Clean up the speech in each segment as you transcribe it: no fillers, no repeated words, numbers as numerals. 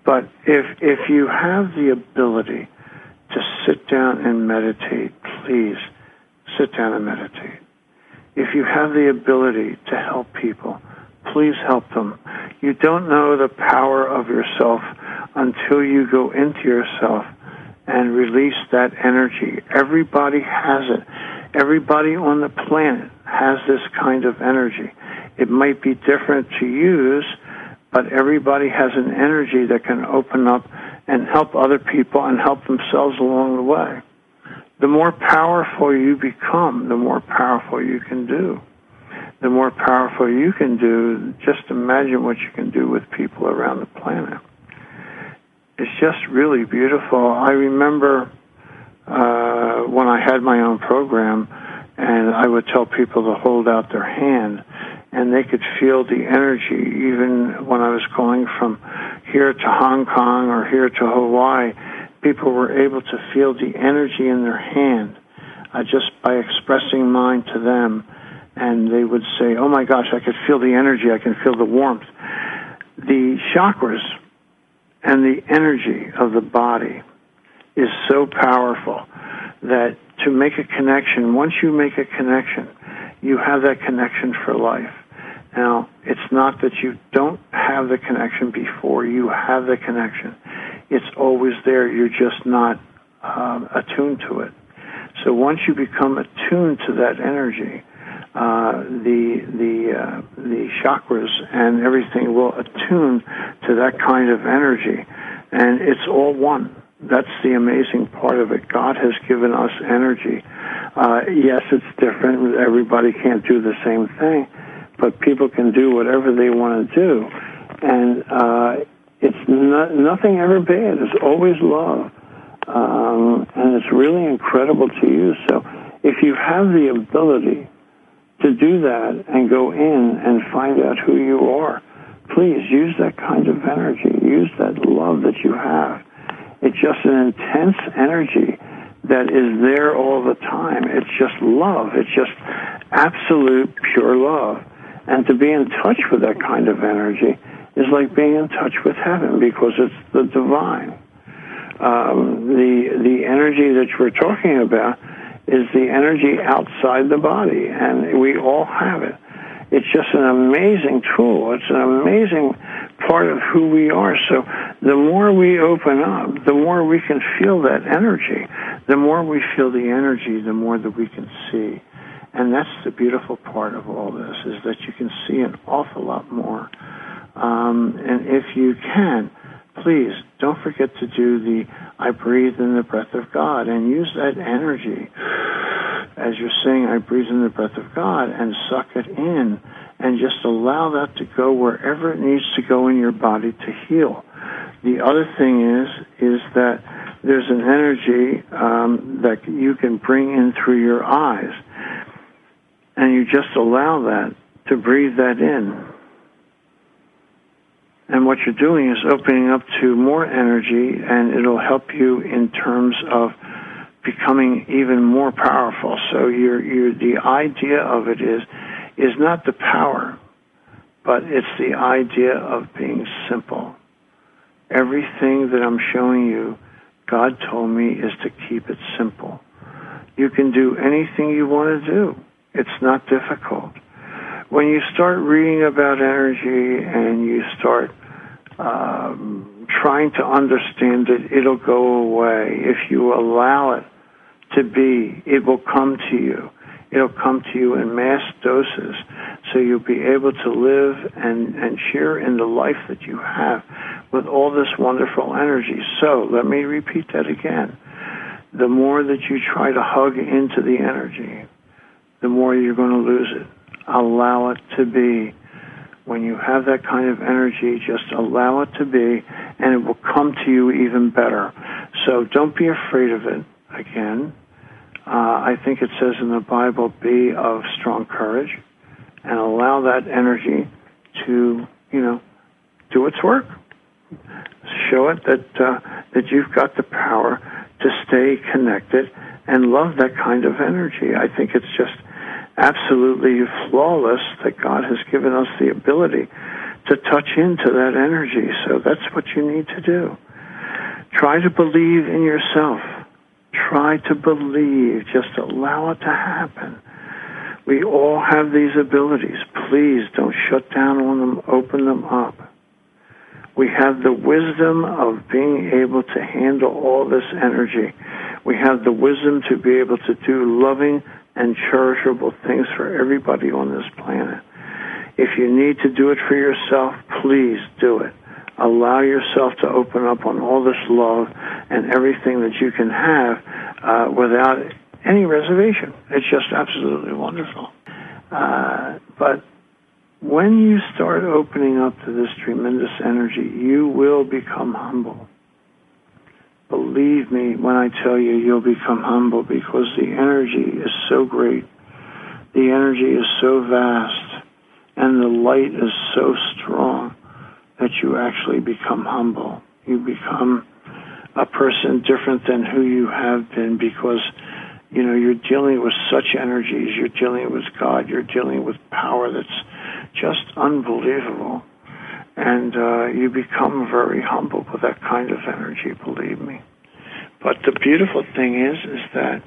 But if you have the ability to sit down and meditate, please sit down and meditate. If you have the ability to help people, please help them. You don't know the power of yourself until you go into yourself and release that energy. Everybody has it. Everybody on the planet has this kind of energy. It might be different to use, but everybody has an energy that can open up and help other people and help themselves along the way. The more powerful you become, the more powerful you can do. The more powerful you can do, just imagine what you can do with people around the planet. It's just really beautiful. I remember when I had my own program, and I would tell people to hold out their hand, and they could feel the energy. Even when I was going from here to Hong Kong or here to Hawaii, people were able to feel the energy in their hand just by expressing mine to them. And they would say, oh my gosh, I could feel the energy, I can feel the warmth. The chakras and the energy of the body is so powerful that to make a connection, once you make a connection, you have that connection for life. Now, it's not that you don't have the connection before you have the connection. It's always there. You're just not attuned to it. So once you become attuned to that energy, the chakras and everything will attune to that kind of energy, and it's all one. That's the amazing part of it. God has given us energy. Yes, it's different. Everybody can't do the same thing, but people can do whatever they want to do, and it's nothing ever bad. It's always love, and it's really incredible to use. So if you have the ability to do that and go in and find out who you are, please use that kind of energy. Use that love that you have. It's just an intense energy that is there all the time. It's just love. It's just absolute pure love. And to be in touch with that kind of energy is like being in touch with heaven, because it's the divine. The energy that we're talking about is the energy outside the body, and we all have it. It's just an amazing tool. It's an amazing part of who we are. So the more we open up, the more we can feel that energy. The more we feel the energy, the more that we can see. And that's the beautiful part of all this, is that you can see an awful lot more. And if you can, please don't forget to do the I breathe in the breath of God, and use that energy as you're saying I breathe in the breath of God, and suck it in and just allow that to go wherever it needs to go in your body to heal. The other thing is that there's an energy that you can bring in through your eyes, and you just allow that to breathe that in. And what you're doing is opening up to more energy, and it'll help you in terms of becoming even more powerful. So the idea of it is not the power, but it's the idea of being simple. Everything that I'm showing you, God told me, is to keep it simple. You can do anything you want to do. It's not difficult. When you start reading about energy and you start trying to understand it, it'll go away. If you allow it to be, it will come to you. It'll come to you in mass doses, so you'll be able to live and share in the life that you have with all this wonderful energy. So let me repeat that again. The more that you try to hug into the energy, the more you're going to lose it. Allow it to be. When you have that kind of energy, just allow it to be, and it will come to you even better. So don't be afraid of it. Again, I think it says in the Bible, be of strong courage, and allow that energy to, do its work. Show it that you've got the power to stay connected and love that kind of energy. I think it's just absolutely flawless that God has given us the ability to touch into that energy. So that's what you need to do. Try to believe in yourself. Try to believe. Just allow it to happen. We all have these abilities. Please don't shut down on them. Open them up. We have the wisdom of being able to handle all this energy. We have the wisdom to be able to do loving and cherishable things for everybody on this planet. If you need to do it for yourself, please do it. Allow yourself to open up on all this love and everything that you can have without any reservation. It's just absolutely wonderful. But when you start opening up to this tremendous energy, you will become humble. Believe me when I tell you you'll become humble, because the energy is so great. The energy is so vast, and the light is so strong that you actually become humble. You become a person different than who you have been, because you're dealing with such energies. You're dealing with God. You're dealing with power that's just unbelievable. And you become very humble with that kind of energy, believe me. But the beautiful thing is that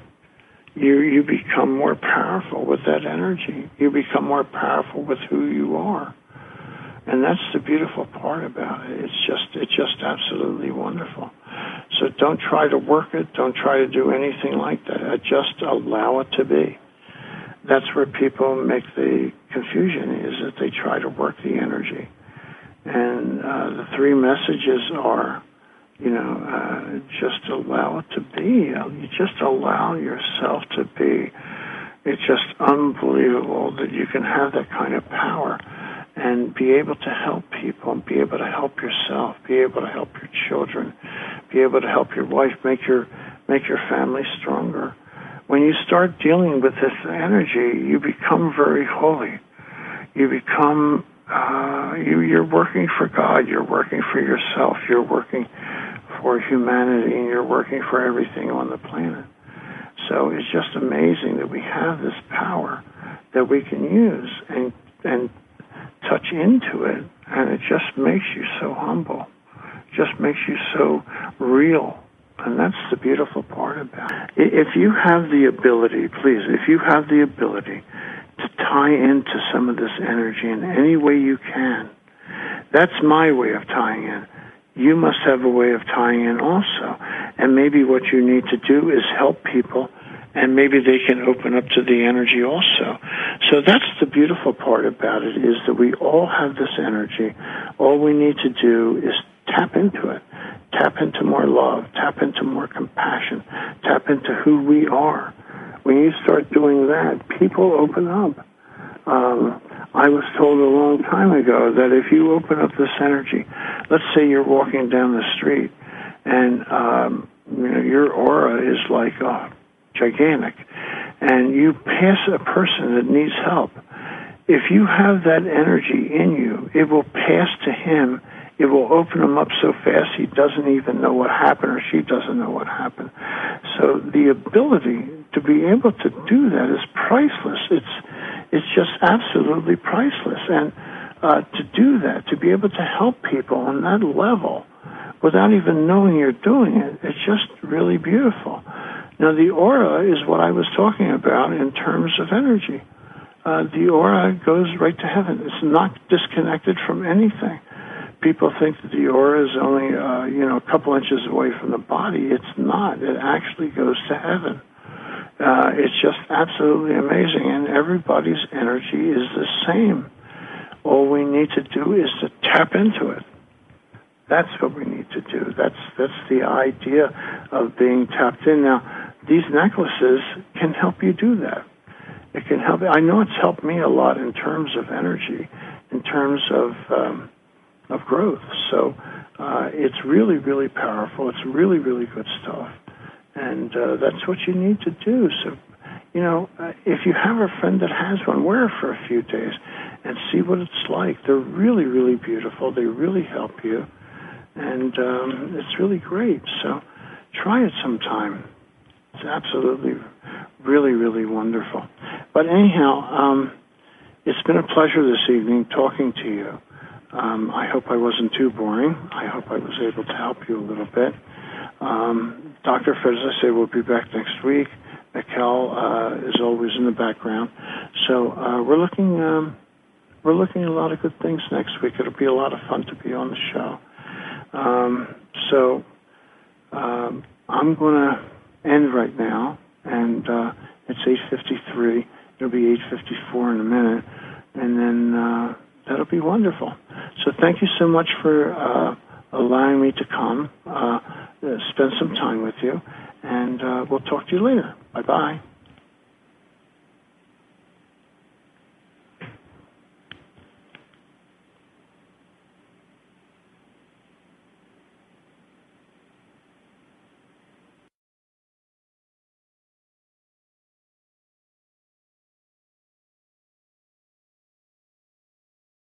you become more powerful with that energy. You become more powerful with who you are. And that's the beautiful part about it. It's just absolutely wonderful. So don't try to work it. Don't try to do anything like that. Just allow it to be. That's where people make the confusion, is that they try to work the energy. And the three messages are, just allow it to be. You just allow yourself to be. It's just unbelievable that you can have that kind of power and be able to help people, be able to help yourself, be able to help your children, be able to help your wife, make your family stronger. When you start dealing with this energy, you become very holy. You become, you're working for God, you're working for yourself, you're working for humanity, and you're working for everything on the planet. So it's just amazing that we have this power that we can use and touch into it, and it just makes you so humble. It just makes you so real. And that's the beautiful part about it. If you have the ability, please, if you have the ability to tie into some of this energy in any way you can, that's my way of tying in. You must have a way of tying in also. And maybe what you need to do is help people, and maybe they can open up to the energy also. So that's the beautiful part about it, is that we all have this energy. All we need to do is tap into it. Tap into more love. Tap into more compassion. Tap into who we are. When you start doing that, people open up. I was told a long time ago that if you open up this energy, let's say you're walking down the street, and your aura is like gigantic, and you pass a person that needs help. If you have that energy in you, it will pass to him. It will open him up so fast he doesn't even know what happened, or she doesn't know what happened. So the ability to be able to do that is priceless. It's just absolutely priceless. And to do that, to be able to help people on that level without even knowing you're doing it, it's just really beautiful. Now, the aura is what I was talking about in terms of energy. The aura goes right to heaven. It's not disconnected from anything. People think that the aura is only, a couple inches away from the body. It's not. It actually goes to heaven. It's just absolutely amazing, and everybody's energy is the same. All we need to do is to tap into it. That's what we need to do. That's the idea of being tapped in. Now, these necklaces can help you do that. It can help. I know it's helped me a lot in terms of energy, in terms of growth. So it's really, really powerful. It's really, really good stuff. And that's what you need to do. So, if you have a friend that has one, wear it for a few days and see what it's like. They're really, really beautiful. They really help you. And it's really great. So try it sometime. It's absolutely really, really wonderful. But anyhow, it's been a pleasure this evening talking to you. I hope I wasn't too boring. I hope I was able to help you a little bit. Dr. Fred, as I say, will be back next week. Mikkel is always in the background. So we're looking at a lot of good things next week. It'll be a lot of fun to be on the show. I'm going to end right now, and it's 8:53. It'll be 8:54 in a minute, and then that'll be wonderful. So thank you so much for allowing me to come, spend some time with you, and we'll talk to you later. Bye-bye.